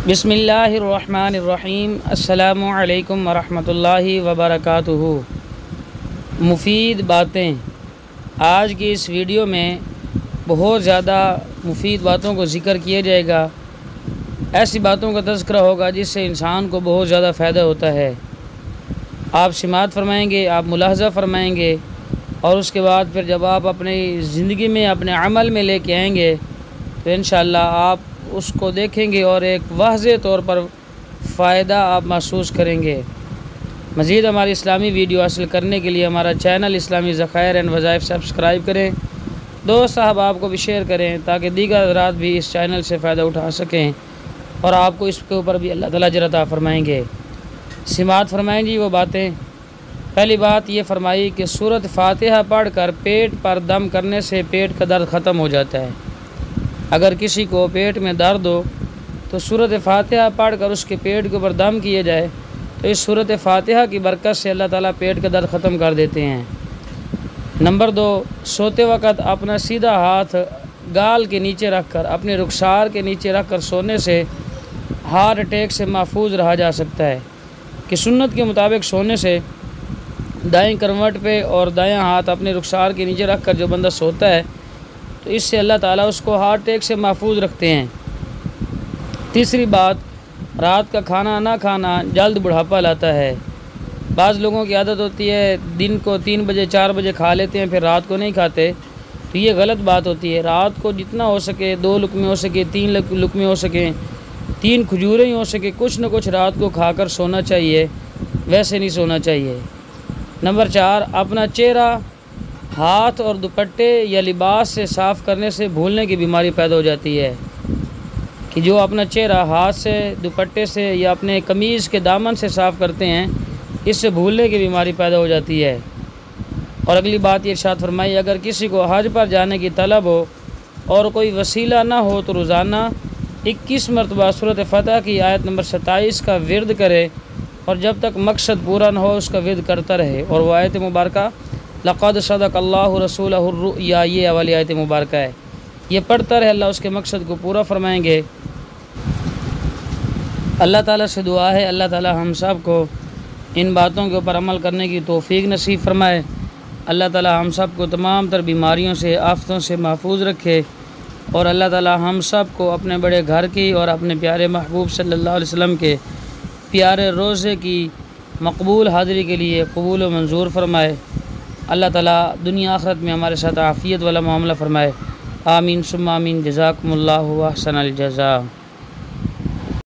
बिस्मिल्लाहिर्रहमानिर्रहीम। अस्सलामु अलैकुम वरहमतुल्लाहि वबरकातुहू। मुफीद बातें। आज की इस वीडियो में बहुत ज़्यादा मुफीद बातों को ज़िक्र किया जाएगा। ऐसी बातों का तज़किरा होगा जिससे इंसान को बहुत ज़्यादा फ़ायदा होता है। आप सिमात फरमाएंगे, आप मुलाहज़ा फरमाएंगे और उसके बाद फिर जब आप अपनी ज़िंदगी में अपने अमल में लेके आएंगे तो इंशाअल्लाह आप उसको देखेंगे और एक वाज़ेह तौर पर फ़ायदा आप महसूस करेंगे। मज़ीद हमारी इस्लामी वीडियो हासिल करने के लिए हमारा चैनल इस्लामी ज़खायर एंड वज़ाइफ सब्सक्राइब करें, दोस्त साहब आपको भी शेयर करें ताकि दीगर हज़रात भी इस चैनल से फ़ायदा उठा सकें और आपको इसके ऊपर भी अल्लाह ताला अजर अता फ़रमाएँगे। सिमात फरमाएँ जी वो बातें। पहली बात ये फरमाई कि सूरत फ़ातिहा पढ़ कर पेट पर दम करने से पेट का दर्द ख़त्म हो जाता है। अगर किसी को पेट में दर्द हो तो सूरत फ़ातिहा पढ़ कर उसके पेट के ऊपर दम किया जाए तो इस सूरत फ़ातिहा की बरकत से अल्लाह ताला पेट का दर्द ख़त्म कर देते हैं। नंबर 2, सोते वक़्त अपना सीधा हाथ गाल के नीचे रख कर अपने रुखसार के नीचे रख कर सोने से हार्ट अटैक से महफूज रहा जा सकता है कि सुन्नत के मुताबिक सोने से दाएं करवट पे और दायां हाथ अपने रुखसार के नीचे रख कर जो बंदा सोता है तो इससे अल्लाह ताला उसको हार्ट अटैक से महफूज रखते हैं। तीसरी बात, रात का खाना ना खाना जल्द बुढ़ापा लाता है। बाज़ लोगों की आदत होती है दिन को 3 बजे 4 बजे खा लेते हैं, फिर रात को नहीं खाते, तो ये गलत बात होती है। रात को जितना हो सके 2 लुक़मे हो सके, 3 लुक़मे हो सके, 3 खजूरें ही हो सके, कुछ न कुछ रात को खाकर सोना चाहिए, वैसे नहीं सोना चाहिए। नंबर 4, अपना चेहरा हाथ और दुपट्टे या लिबास से साफ़ करने से भूलने की बीमारी पैदा हो जाती है कि जो अपना चेहरा हाथ से, दुपट्टे से या अपने कमीज़ के दामन से साफ़ करते हैं, इससे भूलने की बीमारी पैदा हो जाती है। और अगली बात ये इरशाद फरमाई, अगर किसी को हज पर जाने की तलब हो और कोई वसीला ना हो तो रोज़ाना 21 मरतबा सूरत फ़तह की आयत नंबर 27 का विर्द करे और जब तक मकसद पूरा न हो उसका विर्द करता रहे। और वह आयत मुबारका लक़द सदक़ल्लाहु रसूलहुर रुया, ये वाली आयत मुबारक है, ये पढ़ता रहे, अल्लाह उसके मकसद को पूरा फरमाएंगे। अल्लाह ताला से दुआ है अल्लाह ताला हम सब को इन बातों के ऊपर अमल करने की तौफ़ीक नसीब फरमाए। अल्लाह ताला हम सब को तमाम तर बीमारियों से, आफ़तों से महफूज रखे और अल्लाह ताला हम सब को अपने बड़े घर की और अपने प्यारे महबूब सल्लल्लाहु अलैहि वसल्लम के प्यारे रोज़े की मकबूल हाज़िरी के लिए कबूल व मंजूर फरमाए। अल्लाह ताला दुनिया आखिरत में हमारे साथ आफ़ियत वाला मामला फ़रमाए। आमीन सुम्मा आमीन। जज़ाकुमुल्लाहु व अहसनल जज़ा।